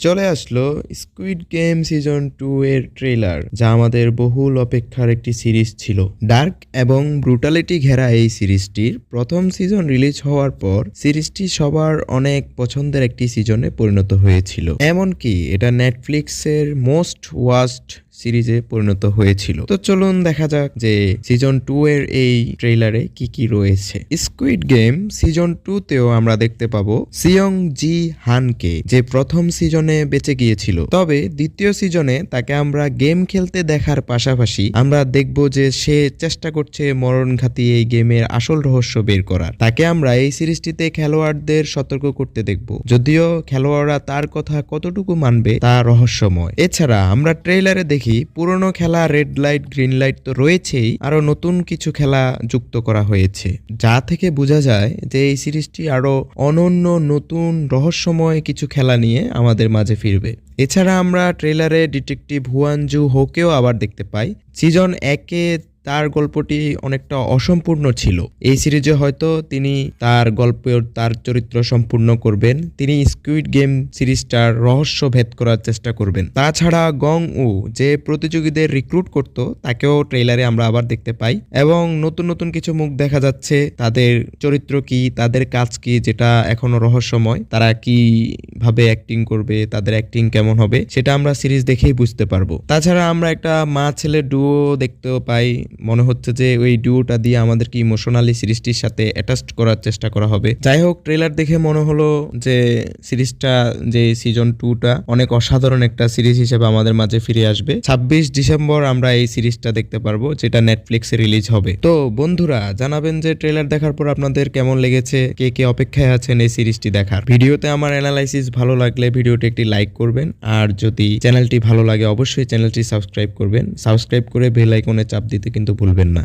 চলে আসলো squid game season 2 এর ট্রেলার, যা আমাদের বহুল অপেক্ষার একটি সিরিজ ছিল। ডার্ক এবং ব্রুটালিটি ঘেরা এই সিরিজটির প্রথম সিজন রিলিজ হওয়ার পর সিরিজটি সবার অনেক পছন্দের একটি সিজনে পরিণত হয়েছিল। এমনকি এটা নেটফ্লিক্সের মোস্ট ওয়াচড সিরিজে পরিণত হয়েছিল। তো চলুন দেখা যাক যে সিজন 2 এর এই ট্রেইলারে কি কি রয়েছে। স্কুইড গেম সিজন 2 তেও আমরা দেখতে পাবো সিয়ং জি হানকে, যে প্রথম সিজনে বেঁচে গিয়েছিল। তবে দ্বিতীয় সিজনে তাকে আমরা গেম খেলতে দেখার পাশাপাশি আমরা দেখব যে সে চেষ্টা করছে মরণঘাতী এই গেমের আসল রহস্য বের করার। তাকে আমরা এই সিরিজটিতে খেলোয়াড়দের সতর্ক করতে দেখব, যদিও খেলোয়াড়রা তার কথা কতটুকু মানবে তা রহস্যময়। এছাড়া আমরা ট্রেইলারে দেখি পুরনো খেলা রেড লাইট গ্রিন লাইট তো রয়েছেই, আরো নতুন কিছু খেলা যুক্ত করা হয়েছে, যা থেকে বোঝা যায় যে এই সিরিজটি আরো অনন্য নতুন রহস্যময় কিছু খেলা নিয়ে আমাদের মাঝে ফিরবে। এছাড়া আমরা ট্রেলারে ডিটেকটিভ হুয়ানজু হোকেও আবার দেখতে পাই। সিজন 1-এ তার গল্পটি অনেকটা অসম্পূর্ণ ছিল। এই সিরিজে হয়তো তিনি তার গল্পের তার চরিত্র সম্পূর্ণ করবেন। তিনি স্কুইড গেম সিরিজটার রহস্য ভেদ করার চেষ্টা করবেন। তাছাড়া গং উ, যে প্রতিযোগীদের রিক্রুট করত, তাকেও ট্রেইলারে আমরা আবার দেখতে পাই এবং নতুন নতুন কিছু মুখ দেখা যাচ্ছে। তাদের চরিত্র কি, তাদের কাজ কি, যেটা এখনো রহস্যময়। তারা কিভাবে অ্যাক্টিং করবে, তাদের অ্যাক্টিং কেমন হবে, সেটা আমরা সিরিজ দেখেই বুঝতে পারবো। তাছাড়া আমরা একটা মা ছেলে ডুও দেখতেও পাই। মনে হচ্ছে যে ওই ডুওটা দিয়ে আমাদেরকে ইমোশনালি সিরিজটির সাথে অ্যাটাচড করার চেষ্টা করা হবে। যাই হোক, ট্রেলার দেখে মনে হলো যে সিরিজটা, যে সিজন 2টা অনেক অসাধারণ একটা সিরিজ হিসেবে আমাদের মাঝে ফিরে আসবে। 26 ডিসেম্বর আমরা এই সিরিজটা দেখতে পারবো, যেটা নেটফ্লিক্সে রিলিজ হবে। তো বন্ধুরা, জানাবেন যে ট্রেলার দেখার পর আপনাদের কেমন লেগেছে, কে কে অপেক্ষায় আছেন এই সিরিজটি দেখার। ভিডিওতে আমার অ্যানালাইসিস ভালো লাগলে ভিডিওটি একটি লাইক করবেন, আর যদি চ্যানেলটি ভালো লাগে অবশ্যই চ্যানেলটি সাবস্ক্রাইব করবেন। সাবস্ক্রাইব করে বেল আইকনে চাপ দিতে কিন্তু ভুলবেন না।